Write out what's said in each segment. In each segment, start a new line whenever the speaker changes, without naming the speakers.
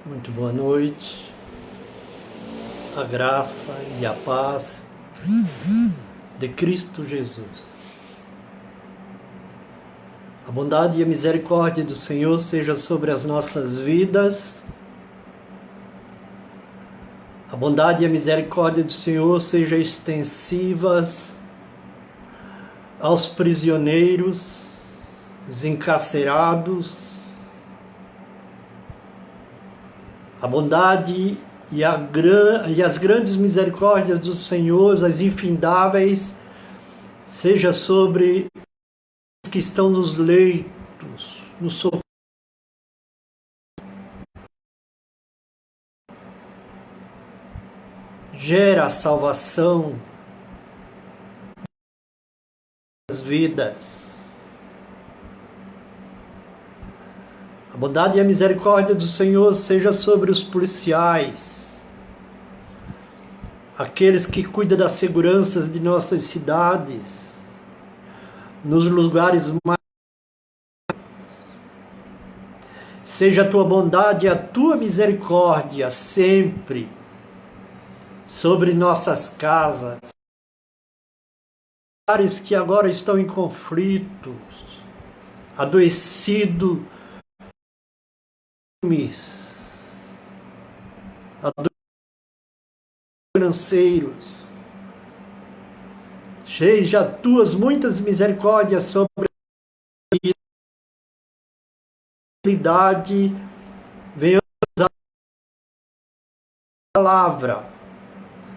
Muito boa noite, a graça e a paz de Cristo Jesus. A bondade e a misericórdia do Senhor seja sobre as nossas vidas. A bondade e a misericórdia do Senhor sejam extensivas aos prisioneiros, os encarcerados. A bondade e as grandes misericórdias do Senhor, as infindáveis, seja sobre os que estão nos leitos, no sofrimento. Gera a salvação das vidas. A bondade e a misericórdia do Senhor seja sobre os policiais, aqueles que cuidam das seguranças de nossas cidades, nos lugares mais. Seja a tua bondade e a tua misericórdia sempre sobre nossas casas, lugares que agora estão em conflitos, adoecidos, financeiros. Seja as tuas muitas misericórdias sobre a realidade, venhamos a palavra,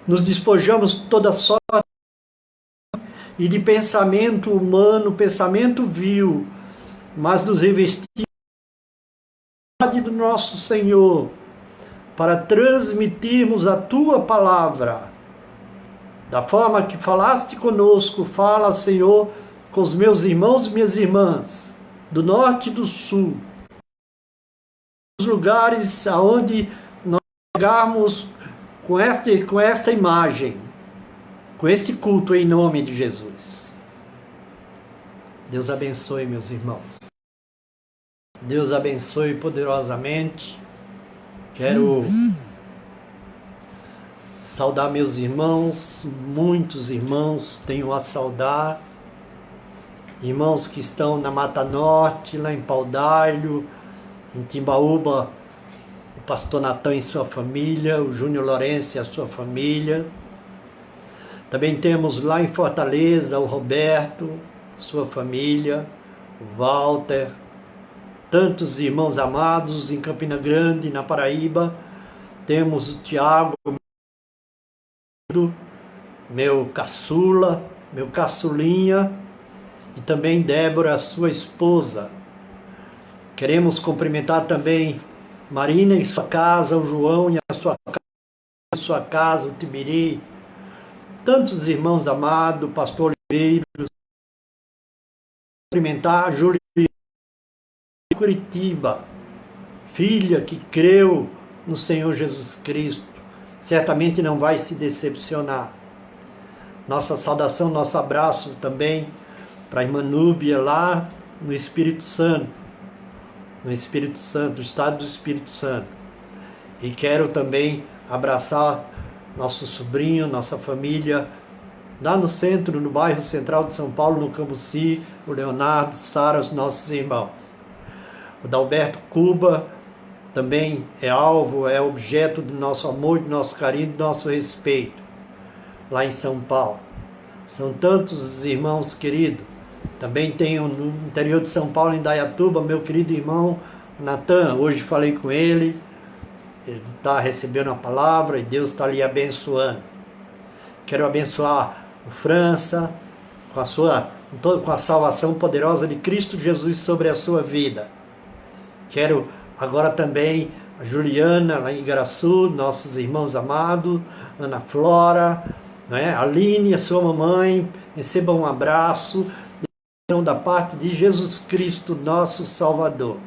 nos despojamos toda sorte e de pensamento humano, pensamento vil, mas nos revestimos do nosso Senhor, para transmitirmos a tua palavra, da forma que falaste conosco. Fala, Senhor, com os meus irmãos e minhas irmãs, do norte e do sul, os lugares aonde nós chegarmos com esta imagem, com este culto em nome de Jesus. Deus abençoe, meus irmãos. Deus abençoe poderosamente. Quero saudar meus irmãos, muitos irmãos tenho a saudar. Irmãos que estão na Mata Norte, lá em Pau d'Alho, em Timbaúba, o pastor Natan e sua família, o Júnior Lourenço e a sua família. Também temos lá em Fortaleza o Roberto, sua família, o Walter, tantos irmãos amados em Campina Grande, na Paraíba. Temos o Tiago, meu caçula, meu caçulinha, e também Débora, sua esposa. Queremos cumprimentar também Marina em sua casa, o João e a sua casa, o Tibiri, tantos irmãos amados, pastor Oliveira, cumprimentar a Júlia de Curitiba, filha que creu no Senhor Jesus Cristo, certamente não vai se decepcionar. Nossa saudação, nosso abraço também para a irmã Núbia lá no Espírito Santo, no estado do Espírito Santo. E quero também abraçar nosso sobrinho, nossa família, lá no centro, no bairro central de São Paulo, no Cambuci, o Leonardo, Sara, os nossos irmãos. O Dalberto Cuba também é alvo, é objeto do nosso amor, do nosso carinho, do nosso respeito, lá em São Paulo. São tantos os irmãos queridos. Também tenho no interior de São Paulo, em Dayatuba, meu querido irmão Natan. Hoje falei com ele está recebendo a palavra e Deus está lhe abençoando. Quero abençoar o França com a salvação poderosa de Cristo Jesus sobre a sua vida. Quero agora também a Juliana, lá em Igaraçu, nossos irmãos amados, Ana Flora, né? Aline, a sua mamãe, recebam um abraço da parte de Jesus Cristo, nosso Salvador.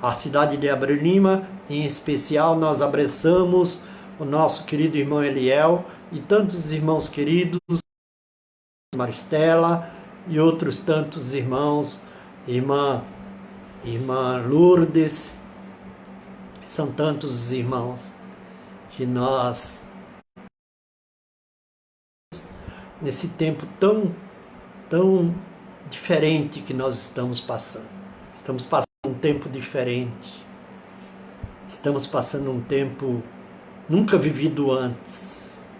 A cidade de Abreu Lima, em especial, nós abraçamos o nosso querido irmão Eliel e tantos irmãos queridos, Maristela e outros tantos irmãos, irmã Lourdes, São tantos os irmãos que nós, nesse tempo tão diferente que nós estamos passando um tempo diferente, estamos passando um tempo nunca vivido antes,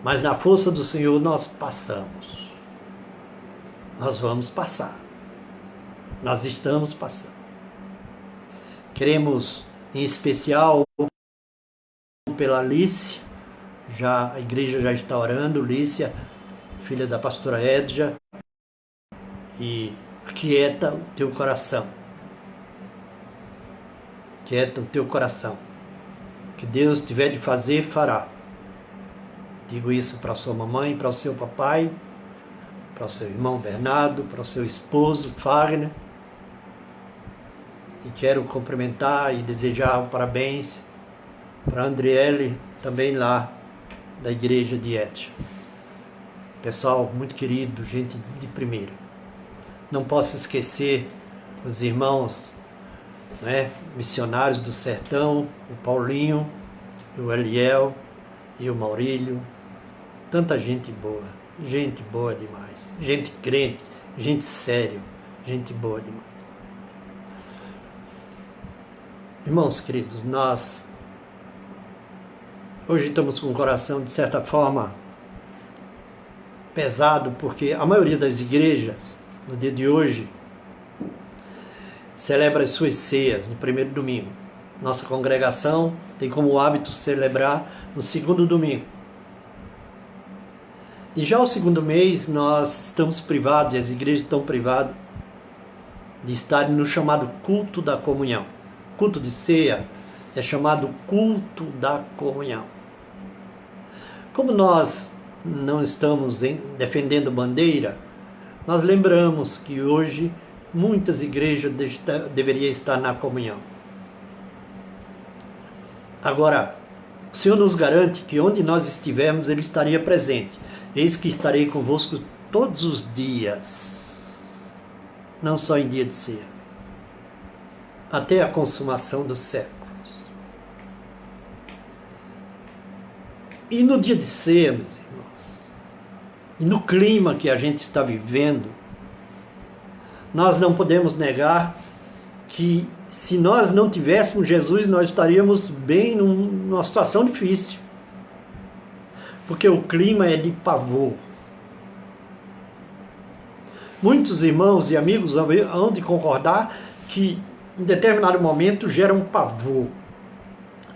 mas na força do Senhor nós passamos, nós vamos passar, nós estamos passando. Queremos, em especial, pela Lícia, a igreja já está orando, Lícia, filha da pastora Edja, e aquieta o teu coração. Aquieta o teu coração. O que Deus tiver de fazer, fará. Digo isso para a sua mamãe, para o seu papai, para o seu irmão Bernardo, para o seu esposo Fagner. E quero cumprimentar e desejar parabéns para a Andriele, também lá da igreja de Edja. Pessoal muito querido, gente de primeira. Não posso esquecer os irmãos, né, missionários do sertão, o Paulinho, o Eliel e o Maurílio. Tanta gente boa demais. Gente crente, gente séria, gente boa demais. Irmãos queridos, nós hoje estamos com o coração, de certa forma, pesado, porque a maioria das igrejas, no dia de hoje, celebra as suas ceias no primeiro domingo. Nossa congregação tem como hábito celebrar no segundo domingo. E já o segundo mês nós estamos privados, e as igrejas estão privadas de estarem no chamado culto da comunhão. Culto de ceia é chamado culto da comunhão. Como nós não estamos defendendo bandeira, nós lembramos que hoje muitas igrejas deveriam estar na comunhão. Agora, o Senhor nos garante que onde nós estivermos, Ele estaria presente. Eis que estarei convosco todos os dias, não só em dia de ceia, até a consumação dos séculos. E no dia de ceia, meus irmãos, e no clima que a gente está vivendo, nós não podemos negar que se nós não tivéssemos Jesus, nós estaríamos bem numa situação difícil. Porque o clima é de pavor. Muitos irmãos e amigos hão de concordar que em determinado momento gera um pavor,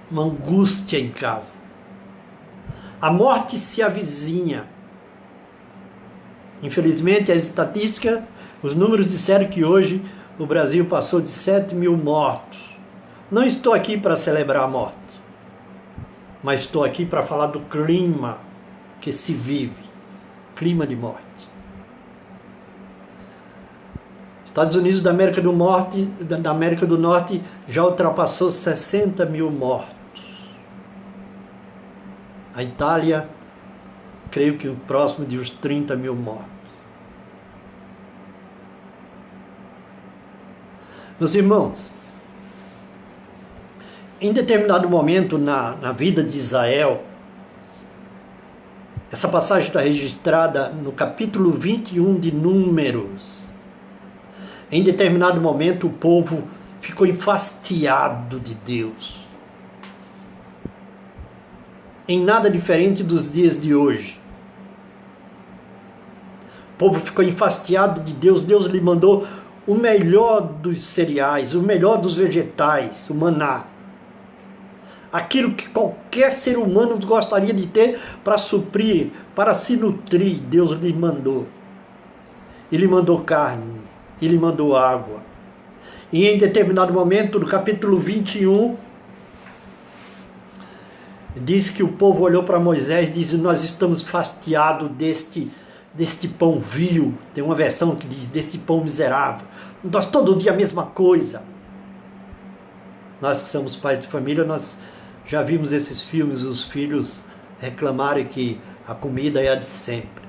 uma angústia em casa. A morte se avizinha. Infelizmente, as estatísticas, os números disseram que hoje o Brasil passou de 7 mil mortos. Não estou aqui para celebrar a morte, mas estou aqui para falar do clima que se vive, clima de morte. Estados Unidos da América do Norte já ultrapassou 60 mil mortos. A Itália, creio que o próximo de uns 30 mil mortos. Meus irmãos, em determinado momento na vida de Israel, essa passagem está registrada no capítulo 21 de Números. Em determinado momento o povo ficou enfastiado de Deus. Em nada diferente dos dias de hoje. O povo ficou enfastiado de Deus. Deus lhe mandou o melhor dos cereais, o melhor dos vegetais, o maná. Aquilo que qualquer ser humano gostaria de ter para suprir, para se nutrir, Deus lhe mandou. Ele mandou carne, Ele mandou água. E em determinado momento, no capítulo 21, diz que o povo olhou para Moisés e disse: nós estamos fastiados deste pão vil. Tem uma versão que diz: deste pão miserável. Nós todo dia a mesma coisa. Nós que somos pais de família, nós já vimos esses filmes, os filhos reclamarem que a comida é a de sempre.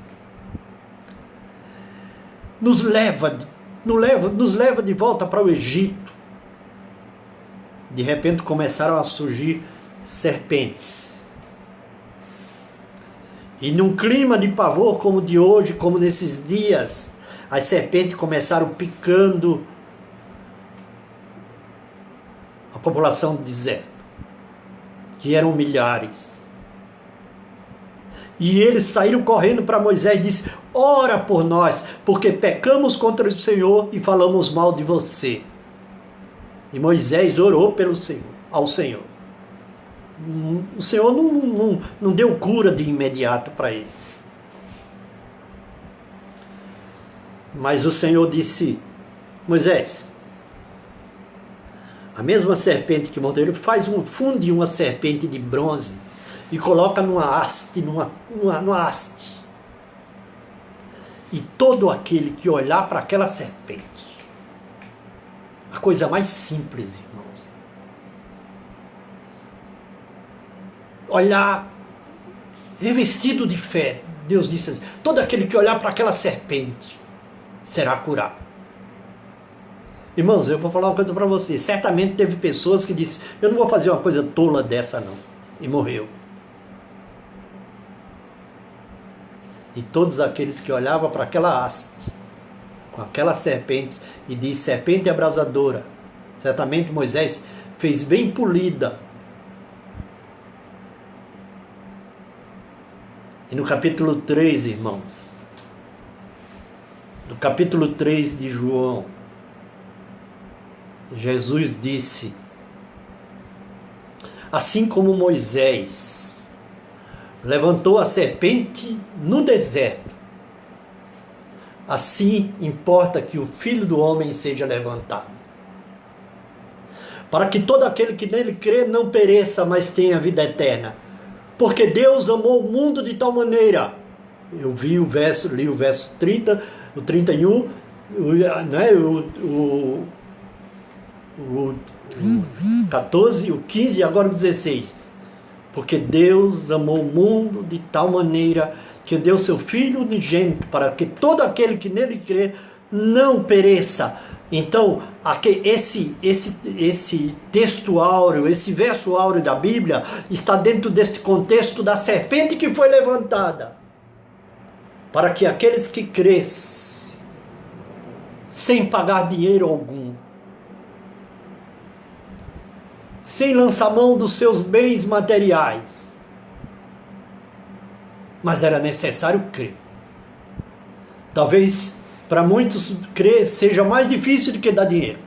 Nos leva de volta para o Egito. de repente começaram a surgir serpentes. E num clima de pavor como o de hoje, como nesses dias, as serpentes começaram picando a população do deserto, que eram milhares. E eles saíram correndo para Moisés e disse: ora por nós, porque pecamos contra o Senhor e falamos mal de você. E Moisés orou ao Senhor. O Senhor não deu cura de imediato para eles. Mas o Senhor disse: Moisés, a mesma serpente que mordeu ele, funde uma serpente de bronze e coloca numa haste, numa haste. E todo aquele que olhar para aquela serpente, a coisa mais simples, irmãos, olhar revestido de fé, Deus disse assim: todo aquele que olhar para aquela serpente será curado. Irmãos, eu vou falar uma coisa para vocês. Certamente teve pessoas que disseram: eu não vou fazer uma coisa tola dessa não. E morreu. E todos aqueles que olhavam para aquela haste, com aquela serpente, e diz: serpente abrasadora. Certamente Moisés fez bem polida. E no capítulo 3, irmãos, no capítulo 3 de João, Jesus disse: assim como Moisés levantou a serpente no deserto, assim importa que o Filho do Homem seja levantado, para que todo aquele que nele crê não pereça, mas tenha vida eterna. Porque Deus amou o mundo de tal maneira. Eu li o verso 30, o 31, o 14, o 15 e agora o 16. Porque Deus amou o mundo de tal maneira que deu seu Filho unigênito, para que todo aquele que nele crê não pereça. Então, esse texto áureo, esse verso áureo da Bíblia, está dentro deste contexto da serpente que foi levantada, para que aqueles que crescem, sem pagar dinheiro algum, sem lançar mão dos seus bens materiais, mas era necessário crer. Talvez para muitos crer seja mais difícil do que dar dinheiro.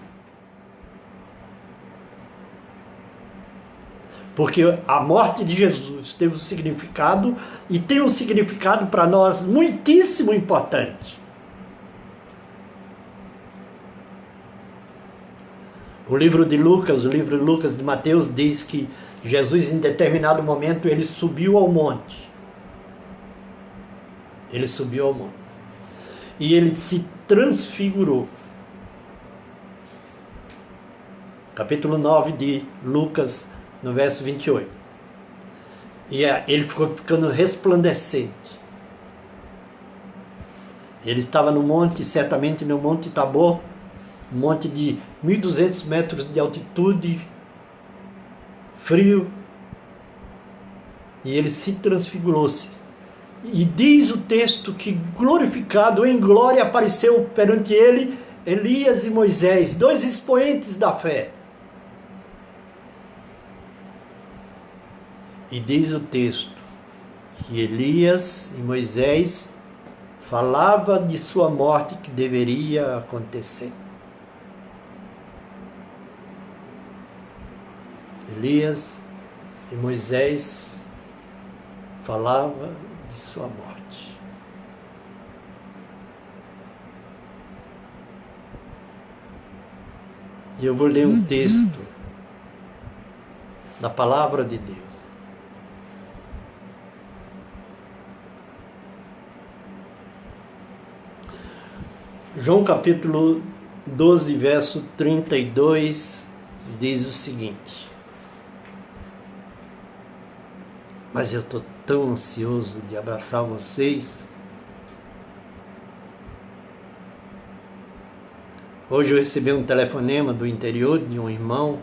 Porque a morte de Jesus teve um significado e tem um significado para nós muitíssimo importante. O livro de Lucas de Mateus diz que Jesus, em determinado momento, ele subiu ao monte. Ele subiu ao monte. E ele se transfigurou. Capítulo 9 de Lucas, no verso 28. E ele ficou ficando resplandecente. Ele estava no monte, certamente no Monte Tabor, um monte de 1.200 metros de altitude, frio. E ele se transfigurou-se. E diz o texto que glorificado em glória apareceu perante ele Elias e Moisés, dois expoentes da fé. E diz o texto que Elias e Moisés falava de sua morte que deveria acontecer. Elias e Moisés falavam de sua morte. E eu vou ler um texto da palavra de Deus. João capítulo 12, verso 32, diz o seguinte: mas eu estou tão ansioso de abraçar vocês. Hoje eu recebi um telefonema do interior de um irmão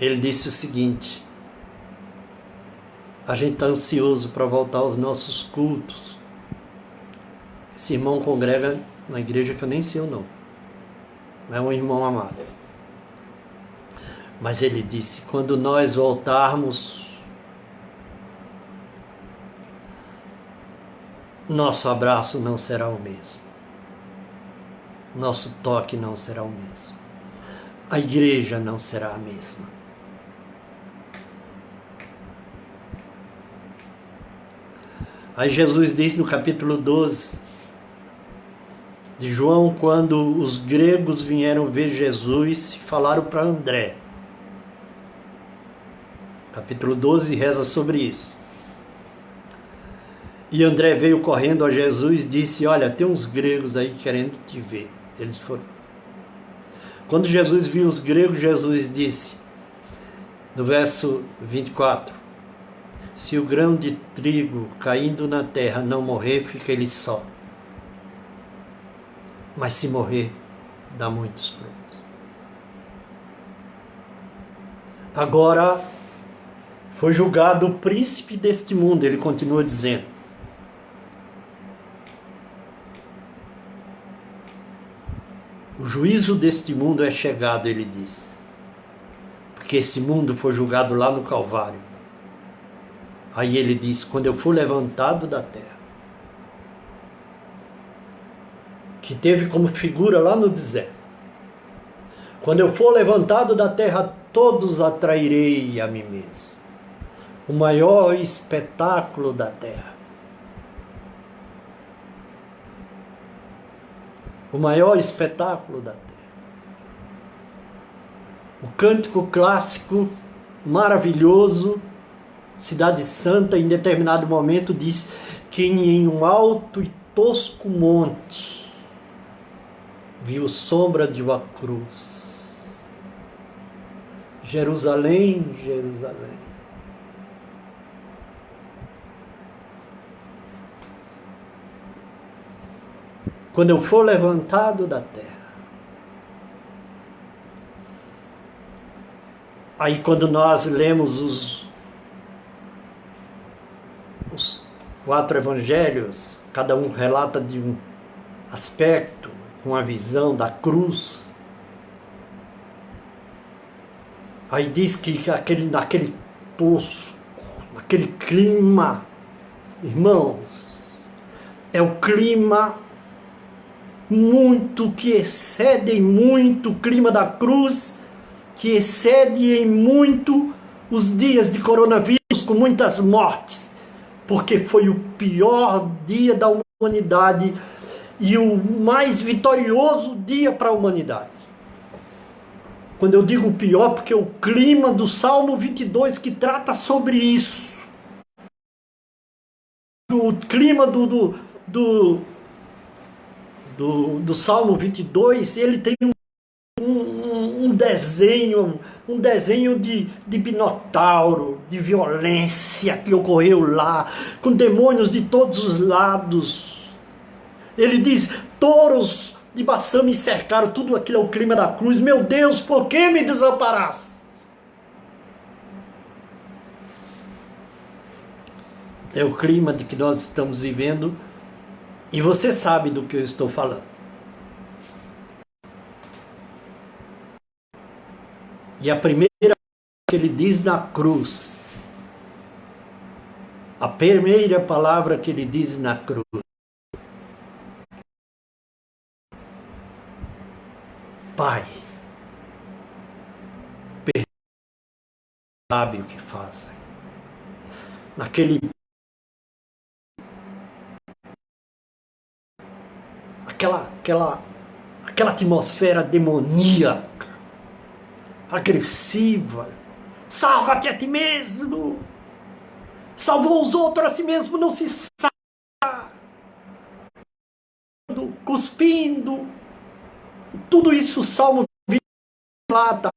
Ele disse o seguinte: a gente está ansioso para voltar aos nossos cultos. Esse irmão congrega na igreja que eu nem sei o nome. É um irmão amado. Mas ele disse: quando nós voltarmos, nosso abraço não será o mesmo. Nosso toque não será o mesmo. A igreja não será a mesma. Aí Jesus diz no capítulo 12 de João, quando os gregos vieram ver Jesus, falaram para André. Capítulo 12 reza sobre isso. E André veio correndo a Jesus e disse: olha, tem uns gregos aí querendo te ver. Eles foram. Quando Jesus viu os gregos, Jesus disse, no verso 24, se o grão de trigo caindo na terra não morrer, fica ele só. Mas se morrer, dá muitos frutos. Agora foi julgado o príncipe deste mundo, ele continua dizendo. O juízo deste mundo é chegado, ele diz. Porque esse mundo foi julgado lá no Calvário. Aí ele diz, quando eu for levantado da terra, que teve como figura lá no deserto, quando eu for levantado da terra, todos atrairei a mim mesmo. O maior espetáculo da terra. O maior espetáculo da terra. O cântico clássico maravilhoso, Cidade Santa, em determinado momento, diz que em um alto e tosco monte viu sombra de uma cruz. Jerusalém, Jerusalém. Quando eu for levantado da terra. Aí quando nós lemos os 4 evangelhos, cada um relata de um aspecto, uma visão da cruz. Aí diz que naquele tosco, naquele clima, irmãos, é o clima muito que excede em muito o clima da cruz, que excede em muito os dias de coronavírus com muitas mortes, porque foi o pior dia da humanidade e o mais vitorioso dia para a humanidade. Quando eu digo pior, porque o clima do Salmo 22 que trata sobre isso, o clima do Salmo 22, ele tem um desenho de minotauro, de violência que ocorreu lá, com demônios de todos os lados. Ele diz, touros de Baçã me cercaram, tudo aquilo é o clima da cruz. Meu Deus, por que me desamparaste? É o clima de que nós estamos vivendo, e você sabe do que eu estou falando. E a primeira que ele diz na cruz, a primeira palavra que ele diz na cruz, Pai, sabe o que fazem. Aquela atmosfera demoníaca, agressiva. Salva-te a ti mesmo. Salvou os outros, a si mesmo não se salva. Cuspindo. Tudo isso o Salmo 20 relata.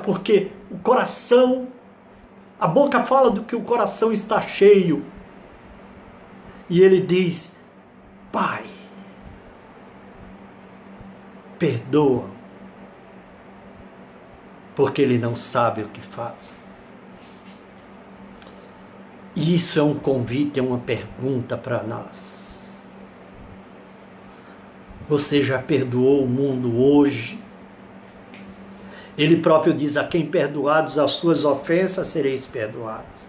Porque o coração, a boca fala do que o coração está cheio. E ele diz, Pai, perdoa. porque ele não sabe o que faz. E isso é um convite, é uma pergunta para nós. Você já perdoou o mundo hoje? Ele próprio diz: a quem perdoados as suas ofensas, sereis perdoados.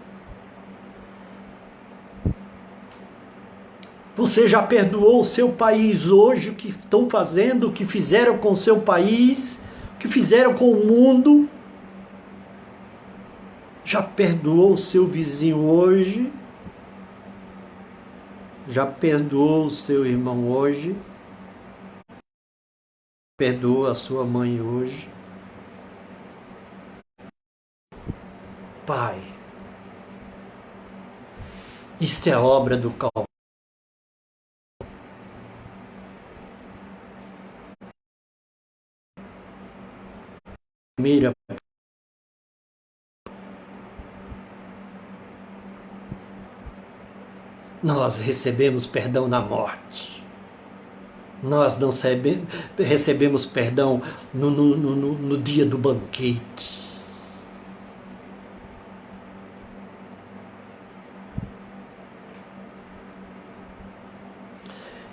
Você já perdoou o seu país hoje, o que estão fazendo, o que fizeram com o seu país, o que fizeram com o mundo? Já perdoou o seu vizinho hoje? Já perdoou o seu irmão hoje? Perdoou a sua mãe hoje? Pai, isto é a obra do Calvário. Mira, nós recebemos perdão na morte. Nós não recebemos perdão no dia do banquete.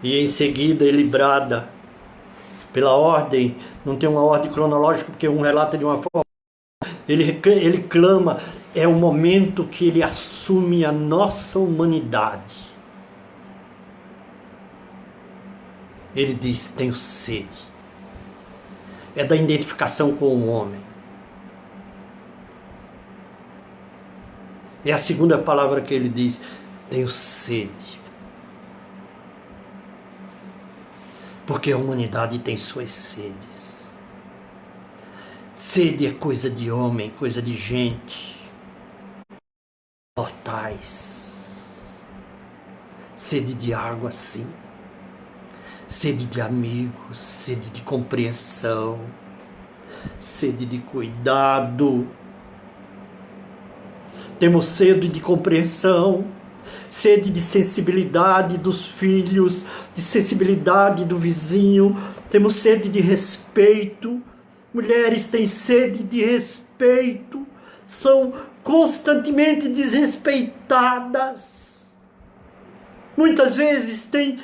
E em seguida ele brada pela ordem, não tem uma ordem cronológica, porque um relata de uma forma. Ele clama, é o momento que ele assume a nossa humanidade. Ele diz: tenho sede. É da identificação com o homem. É a segunda palavra que ele diz: tenho sede. Porque a humanidade tem suas sedes. Sede é coisa de homem, coisa de gente. Mortais. Sede de água, sim. Sede de amigos, sede de compreensão, sede de cuidado. Temos sede de compreensão, sede de sensibilidade dos filhos, de sensibilidade do vizinho. Temos sede de respeito. Mulheres têm sede de respeito, são constantemente desrespeitadas. Muitas vezes tem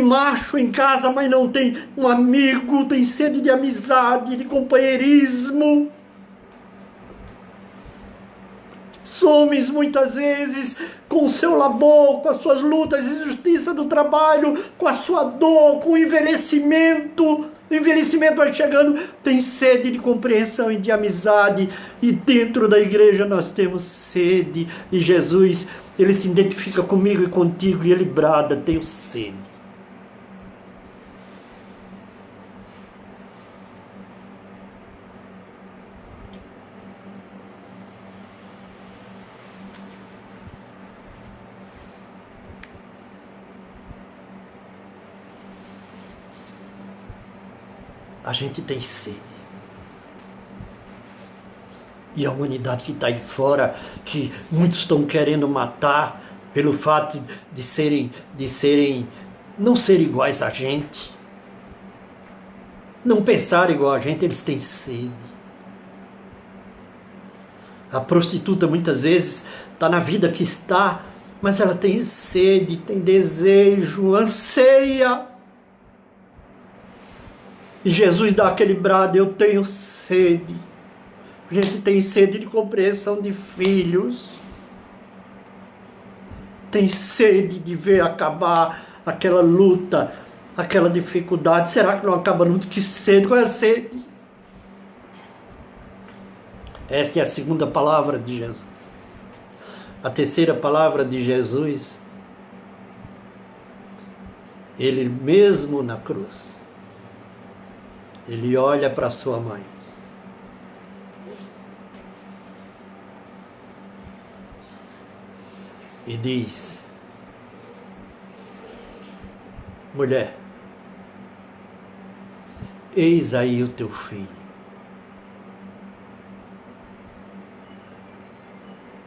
macho em casa, mas não tem um amigo, tem sede de amizade, de companheirismo. Somos muitas vezes com o seu labor, com as suas lutas, injustiça do trabalho, com a sua dor, com o envelhecimento. O envelhecimento vai chegando, tem sede de compreensão e de amizade. E dentro da igreja nós temos sede. E Jesus, ele se identifica comigo e contigo e ele brada: tenho sede. A gente tem sede. E a humanidade que está aí fora, que muitos estão querendo matar pelo fato não serem iguais a gente, não pensar igual a gente, eles têm sede. A prostituta muitas vezes está na vida que está, mas ela tem sede, tem desejo, anseia. E Jesus dá aquele brado: eu tenho sede. A gente tem sede de compreensão de filhos. Tem sede de ver acabar aquela luta, aquela dificuldade. Será que não acaba nunca? Que sede? Qual é a sede? Esta é a segunda palavra de Jesus. A terceira palavra de Jesus, ele mesmo na cruz, ele olha para sua mãe e diz: mulher, eis aí o teu filho.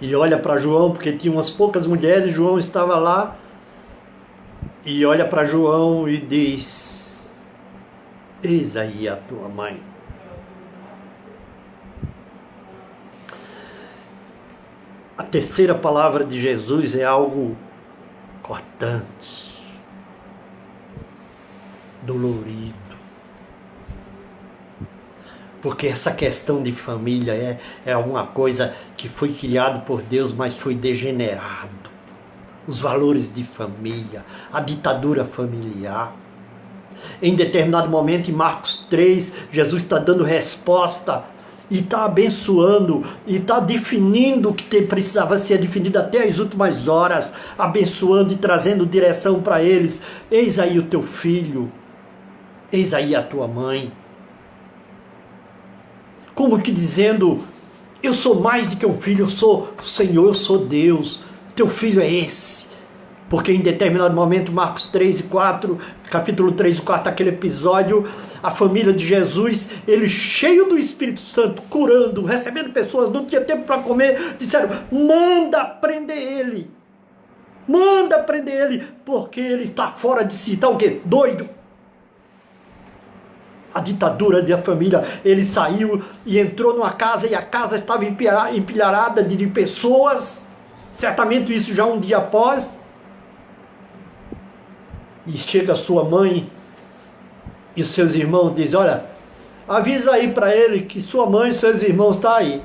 E olha para João, porque tinha umas poucas mulheres, João estava lá, e olha para João e diz: eis aí a tua mãe. A terceira palavra de Jesus é algo cortante, dolorido. Porque essa questão de família é alguma coisa que foi criado por Deus, mas foi degenerado. Os valores de família, a ditadura familiar. Em determinado momento, em Marcos 3, Jesus está dando resposta e está abençoando e está definindo o que precisava ser definido até as últimas horas, abençoando e trazendo direção para eles. Eis aí o teu filho, eis aí a tua mãe. Como que dizendo, eu sou mais do que um filho, eu sou o Senhor, eu sou Deus, teu filho é esse. Porque em determinado momento, Marcos 3 e 4, capítulo 3 e 4, aquele episódio, a família de Jesus, ele cheio do Espírito Santo, curando, recebendo pessoas, não tinha tempo para comer, disseram, manda prender ele, porque ele está fora de si, está o quê? Doido. A ditadura da família, ele saiu e entrou numa casa e a casa estava empilharada de pessoas, certamente isso já um dia após, e chega a sua mãe e os seus irmãos dizem, olha, avisa aí para ele que sua mãe e seus irmãos estão aí.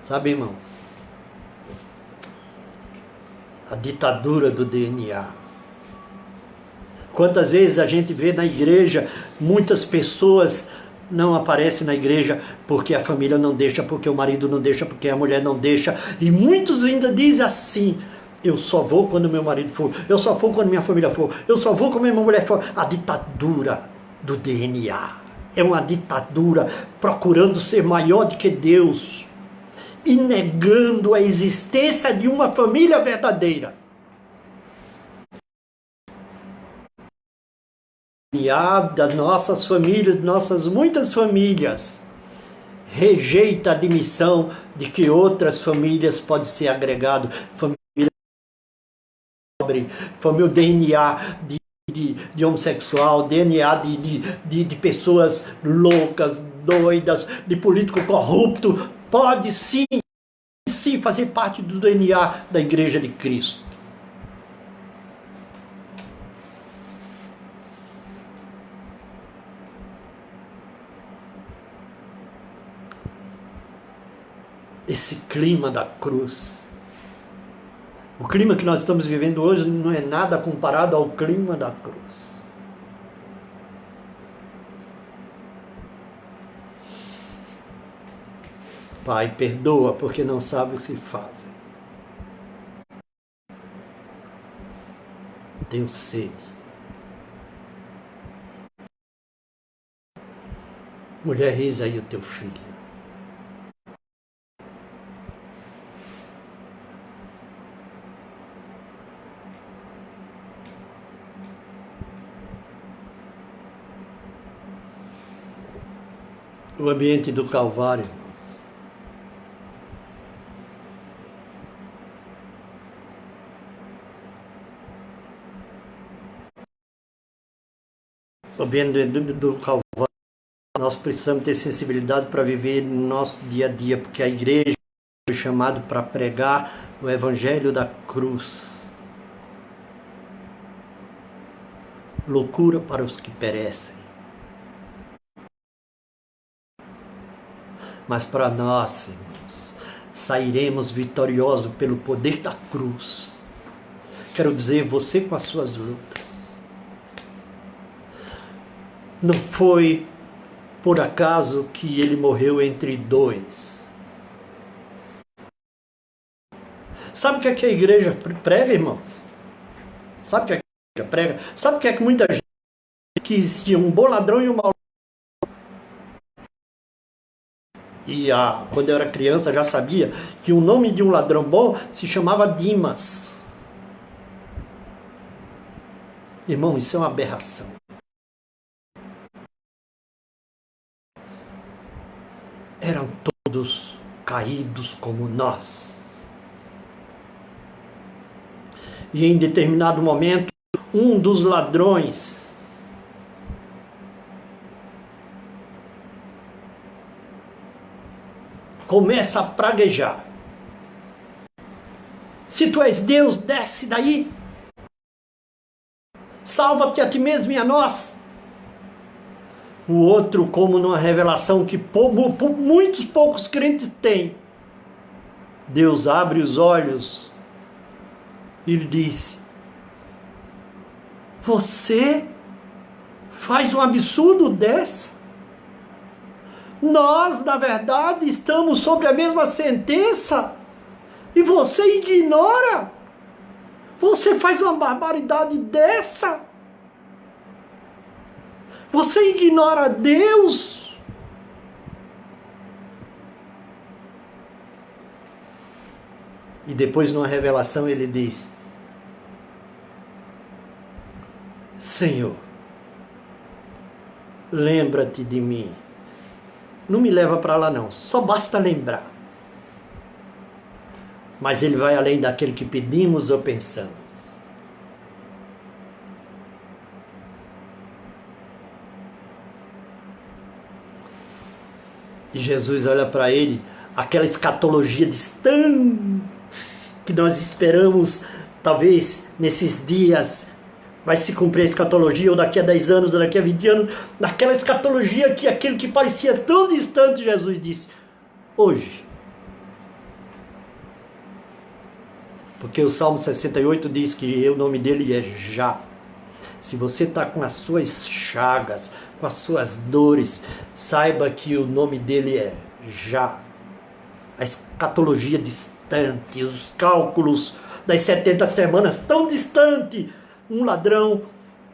Sabe, irmãos, a ditadura do DNA. Quantas vezes a gente vê na igreja, muitas pessoas não aparecem na igreja porque a família não deixa, porque o marido não deixa, porque a mulher não deixa. E muitos ainda dizem assim, eu só vou quando meu marido for, eu só vou quando minha família for, eu só vou quando minha mulher for. A ditadura do DNA é uma ditadura procurando ser maior do que Deus e negando a existência de uma família verdadeira. Das nossas famílias, nossas muitas famílias, rejeita a admissão de que outras famílias podem ser agregado, família pobre, família DNA de homossexual, DNA de pessoas loucas, doidas, de político corrupto, pode sim fazer parte do DNA da Igreja de Cristo. Esse clima da cruz. O clima que nós estamos vivendo hoje não é nada comparado ao clima da cruz. Pai, perdoa porque não sabe o que fazem. Tenho sede. Mulher, eis aí o teu filho. O ambiente do Calvário, irmãos. O ambiente do Calvário, nós precisamos ter sensibilidade para viver no nosso dia a dia, porque a igreja foi chamada para pregar o evangelho da cruz. Loucura para os que perecem. Mas para nós, irmãos, sairemos vitoriosos pelo poder da cruz. Quero dizer, você com as suas lutas. Não foi por acaso que ele morreu entre dois. Sabe o que é que a igreja prega, irmãos? Sabe o que é que a igreja prega? Sabe o que é que muita gente que existia um bom ladrão e um mau. E quando eu era criança já sabia que o nome de um ladrão bom se chamava Dimas. Irmão, isso é uma aberração. Eram todos caídos como nós. E em determinado momento, um dos ladrões começa a praguejar. Se tu és Deus, desce daí. Salva-te a ti mesmo e a nós. O outro, como numa revelação que muitos poucos crentes têm, Deus abre os olhos e lhe disse: você faz um absurdo dessa? Nós, na verdade, estamos sobre a mesma sentença e você ignora? Você faz uma barbaridade dessa? Você ignora Deus? E depois, numa revelação, ele diz: Senhor, lembra-te de mim. Não me leva para lá não, só basta lembrar. Mas ele vai além daquele que pedimos ou pensamos. E Jesus olha para ele, aquela escatologia distante que nós esperamos, talvez nesses dias vai se cumprir a escatologia, ou daqui a 10 anos, ou daqui a 20 anos, naquela escatologia que aquele que parecia tão distante, Jesus disse: hoje. Porque o Salmo 68 diz que o nome dele é Já. Se você está com as suas chagas, com as suas dores, saiba que o nome dele é Já. A escatologia distante, os cálculos das 70 semanas tão distante. Um ladrão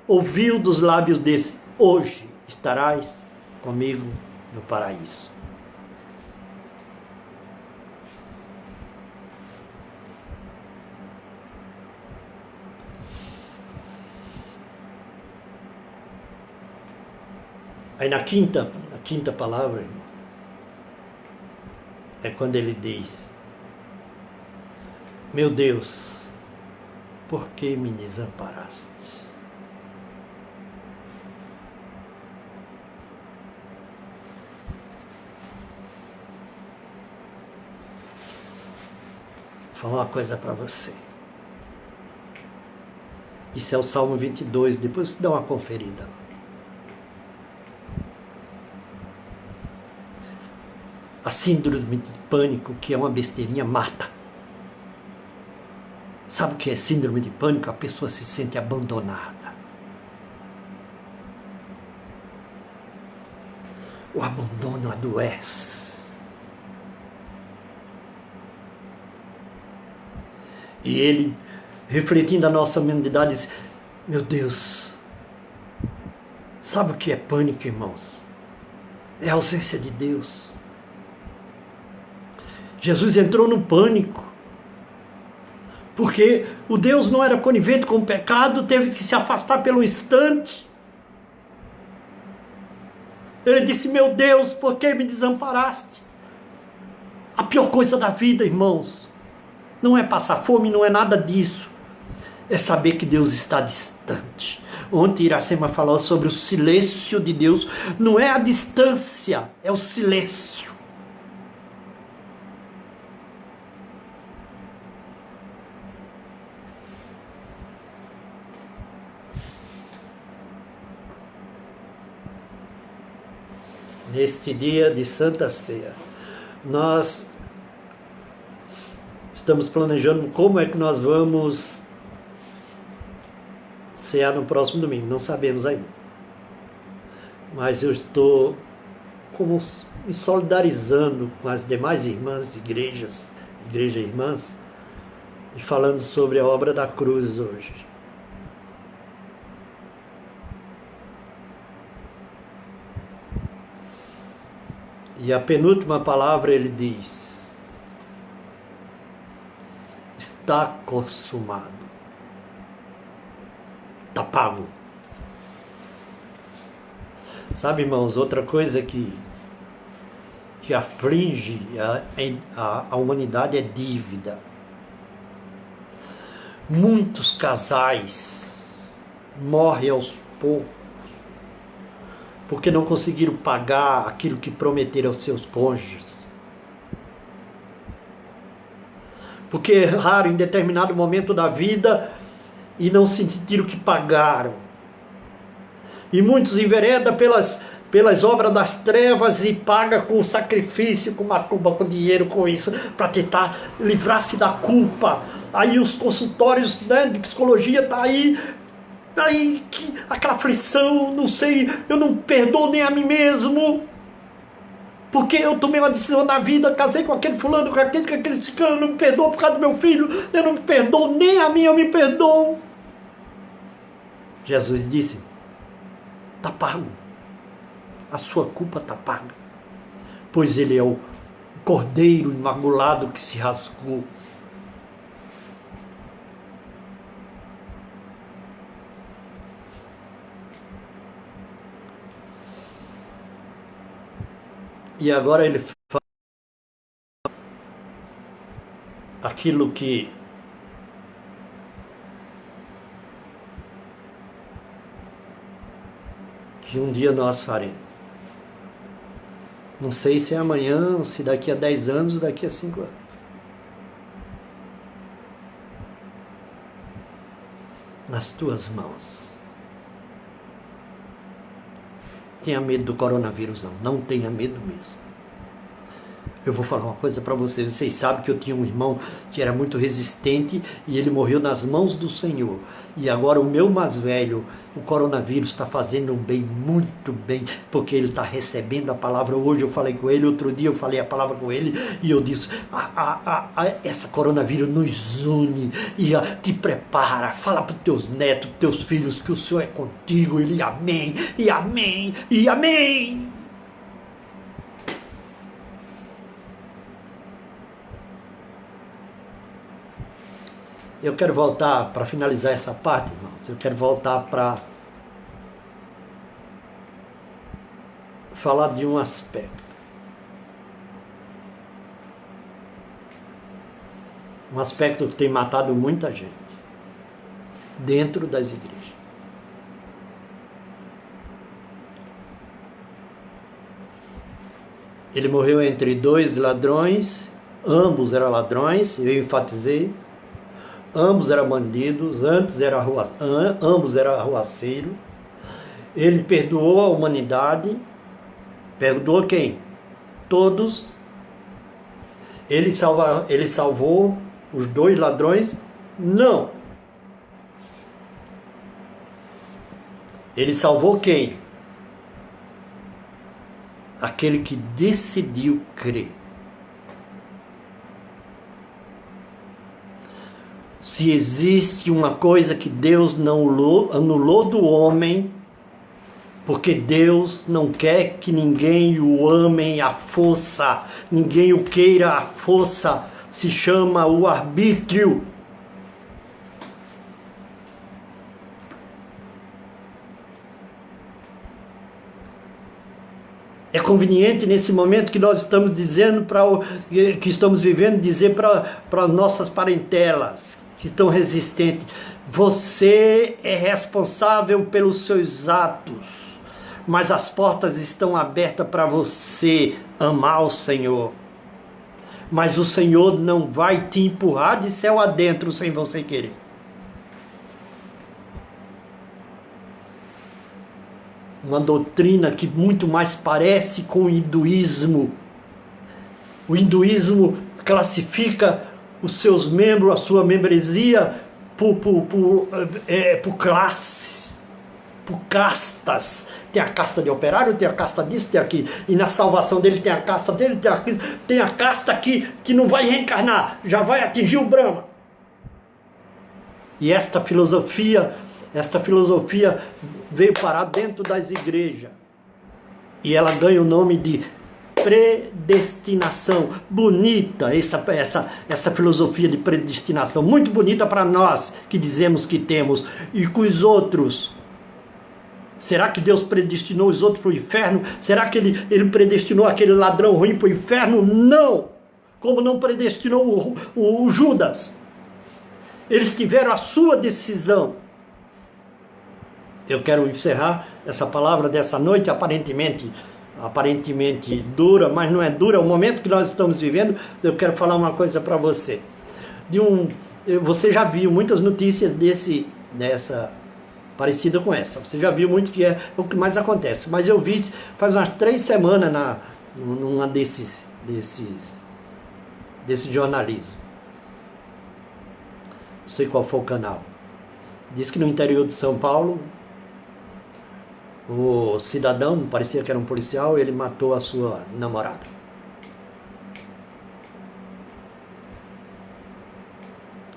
ouviu dos lábios desse: hoje estarás comigo no paraíso. Aí na quinta palavra, irmãos, é quando ele diz: meu Deus, por que me desamparaste? Vou falar uma coisa para você. Isso é o Salmo 22, depois você dá uma conferida lá. A síndrome de pânico, que é uma besteirinha, mata. Sabe o que é síndrome de pânico? A pessoa se sente abandonada. O abandono adoece. E ele, refletindo a nossa humanidade, diz: meu Deus, sabe o que é pânico, irmãos? É a ausência de Deus. Jesus entrou no pânico, porque o Deus não era conivente com o pecado, teve que se afastar pelo instante. Ele disse: meu Deus, por que me desamparaste? A pior coisa da vida, irmãos, não é passar fome, não é nada disso. É saber que Deus está distante. Ontem Iracema falou sobre o silêncio de Deus. Não é a distância, é o silêncio. Neste dia de Santa Ceia, nós estamos planejando como é que nós vamos cear no próximo domingo. Não sabemos ainda. Mas eu estou me solidarizando com as demais irmãs, igreja irmãs, e falando sobre a obra da cruz hoje. E a penúltima palavra ele diz: está consumado. Está pago. Sabe, irmãos, outra coisa que aflige a humanidade é dívida. Muitos casais morrem aos poucos porque não conseguiram pagar aquilo que prometeram aos seus cônjuges. porque erraram em determinado momento da vida e não sentiram que pagaram. E muitos enveredam pelas obras das trevas e pagam com sacrifício, com macumba, com dinheiro, com isso, para tentar livrar-se da culpa. Aí os consultórios, né, de psicologia tá aí aquela aflição, não sei, eu não perdoo nem a mim mesmo, porque eu tomei uma decisão na vida, casei com aquele fulano, com aquele ciclano, não me perdoa por causa do meu filho, eu não me perdoo, nem a mim eu me perdoo. Jesus disse, está pago, a sua culpa está paga, pois ele é o cordeiro imaculado que se rasgou. E agora ele fala aquilo que um dia nós faremos. Não sei se é amanhã, ou se daqui a 10 anos, ou daqui a 5 anos. Nas tuas mãos. Tenha medo do coronavírus, não. Não tenha medo mesmo. Eu vou falar uma coisa para vocês. Vocês sabem que eu tinha um irmão que era muito resistente e ele morreu nas mãos do Senhor. E agora o meu mais velho, o coronavírus está fazendo um bem, muito bem, porque ele está recebendo a palavra. Hoje eu falei com ele, outro dia eu falei a palavra com ele e eu disse, essa coronavírus nos une e te prepara, fala para os teus netos, teus filhos que o Senhor é contigo. Ele, amém, e amém, e amém. Eu quero voltar, para finalizar essa parte, irmãos, eu quero voltar para falar de um aspecto. Um aspecto que tem matado muita gente dentro das igrejas. Ele morreu entre dois ladrões, ambos eram ladrões, eu enfatizei. Ambos eram bandidos, ambos eram arruaceiros. Ele perdoou a humanidade. Perdoou quem? Todos. Ele salvou os dois ladrões? Não. Ele salvou quem? Aquele que decidiu crer. Se existe uma coisa que Deus não anulou do homem, porque Deus não quer que ninguém o ame à força, ninguém o queira à força, se chama o arbítrio. É conveniente nesse momento que nós estamos dizendo, que estamos vivendo, dizer para nossas parentelas que estão resistentes, você é responsável pelos seus atos, mas as portas estão abertas para você amar o Senhor. Mas o Senhor não vai te empurrar de céu adentro sem você querer. Uma doutrina que muito mais parece com o hinduísmo. O hinduísmo classifica os seus membros, a sua membresia, por classes, por castas. Tem a casta de operário, tem a casta disso, tem aqui. E na salvação dele tem a casta dele, tem a casta que não vai reencarnar, já vai atingir o Brahma. E esta filosofia veio parar dentro das igrejas. E ela ganha o nome de predestinação. Bonita essa filosofia de predestinação. Muito bonita para nós que dizemos que temos. E com os outros. Será que Deus predestinou os outros para o inferno? Será que ele predestinou aquele ladrão ruim para o inferno? Não! Como não predestinou o Judas. Eles tiveram a sua decisão. Eu quero encerrar essa palavra dessa noite, aparentemente dura, mas não é dura. O momento que nós estamos vivendo, eu quero falar uma coisa para você. Você já viu muitas notícias dessa parecida com essa. Você já viu muito que é o que mais acontece. Mas eu vi faz umas 3 semanas numa desse jornalismo. Não sei qual foi o canal. Diz que no interior de São Paulo, o cidadão, parecia que era um policial, ele matou a sua namorada.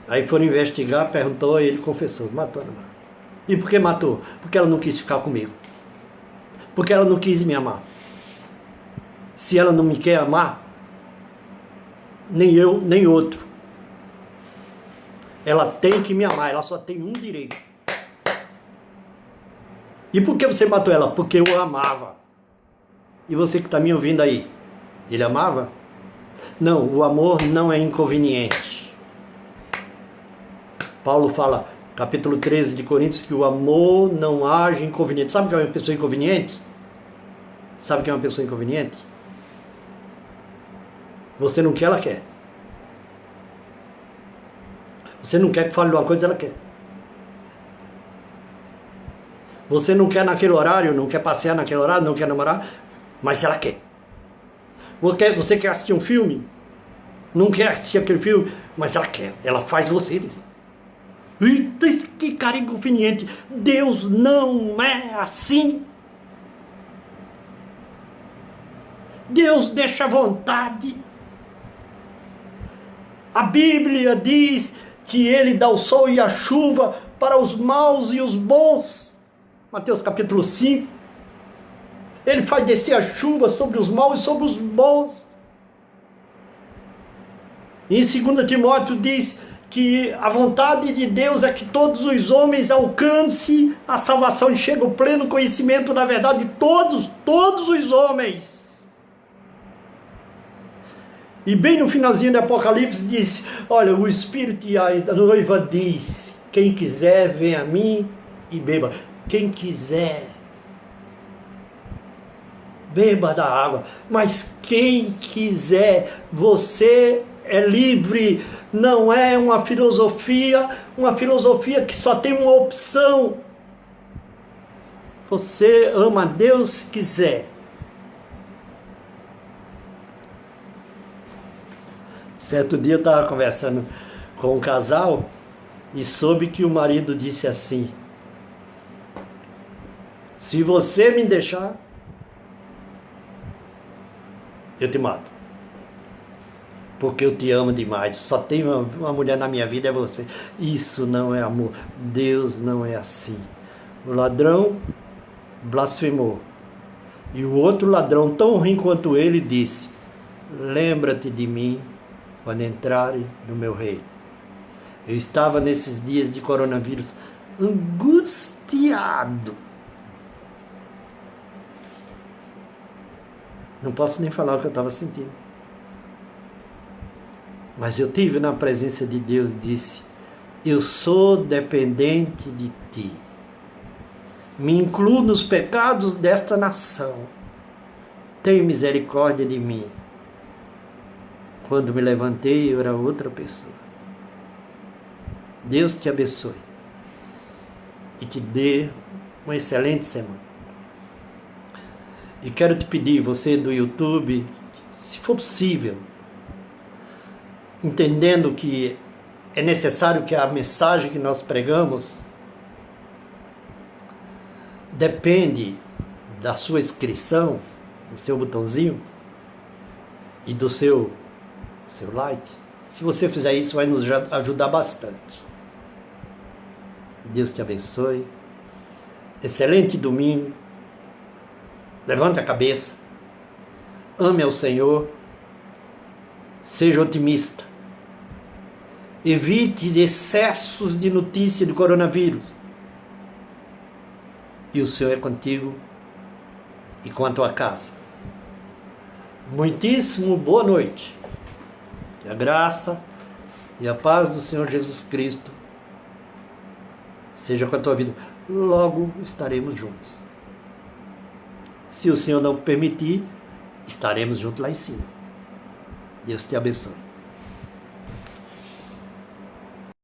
Aí foram investigar, perguntou, e ele confessou, matou a namorada. E por que matou? Porque ela não quis ficar comigo. Porque ela não quis me amar. Se ela não me quer amar, nem eu, nem outro. Ela tem que me amar, ela só tem um direito. E por que você matou ela? Porque eu a amava. E você que está me ouvindo aí, ele amava? Não, o amor não é inconveniente. Paulo fala, capítulo 13 de Coríntios, que o amor não age inconveniente. Sabe o que é uma pessoa inconveniente? Sabe o que é uma pessoa inconveniente? Você não quer, ela quer. Você não quer que fale de uma coisa, ela quer. Você não quer naquele horário, não quer passear naquele horário, não quer namorar, mas ela quer. Você quer assistir um filme? Não quer assistir aquele filme, mas ela quer. Ela faz você dizer. Eita, que cara inconveniente. Deus não é assim. Deus deixa à vontade. A Bíblia diz que Ele dá o sol e a chuva para os maus e os bons. Mateus capítulo 5. Ele faz descer a chuva sobre os maus e sobre os bons. E em 2 Timóteo diz que a vontade de Deus é que todos os homens alcancem a salvação e cheguem ao pleno conhecimento da verdade de todos os homens. E bem no finalzinho do Apocalipse diz, olha, o Espírito e a noiva diz, quem quiser vem a mim e beba. Quem quiser, beba da água, mas quem quiser, você é livre. Não é uma filosofia que só tem uma opção. Você ama a Deus se quiser. Certo dia eu estava conversando com um casal e soube que o marido disse assim, se você me deixar, eu te mato. Porque eu te amo demais. Só tem uma mulher na minha vida, é você. Isso não é amor. Deus não é assim. O ladrão blasfemou. E o outro ladrão, tão ruim quanto ele, disse, lembra-te de mim quando entrares no meu reino. Eu estava nesses dias de coronavírus angustiado. Não posso nem falar o que eu estava sentindo. Mas eu tive na presença de Deus, disse, eu sou dependente de ti. Me incluo nos pecados desta nação. Tenha misericórdia de mim. Quando me levantei, eu era outra pessoa. Deus te abençoe. E te dê uma excelente semana. E quero te pedir, você do YouTube, se for possível, entendendo que é necessário que a mensagem que nós pregamos depende da sua inscrição, do seu botãozinho e do seu like. Se você fizer isso, vai nos ajudar bastante. Deus te abençoe. Excelente domingo. Levante a cabeça, ame ao Senhor, seja otimista, evite excessos de notícia do coronavírus. E o Senhor é contigo e com a tua casa. Muitíssimo boa noite. Que a graça e a paz do Senhor Jesus Cristo seja com a tua vida. Logo estaremos juntos. Se o Senhor não permitir, estaremos juntos lá em cima. Deus te abençoe.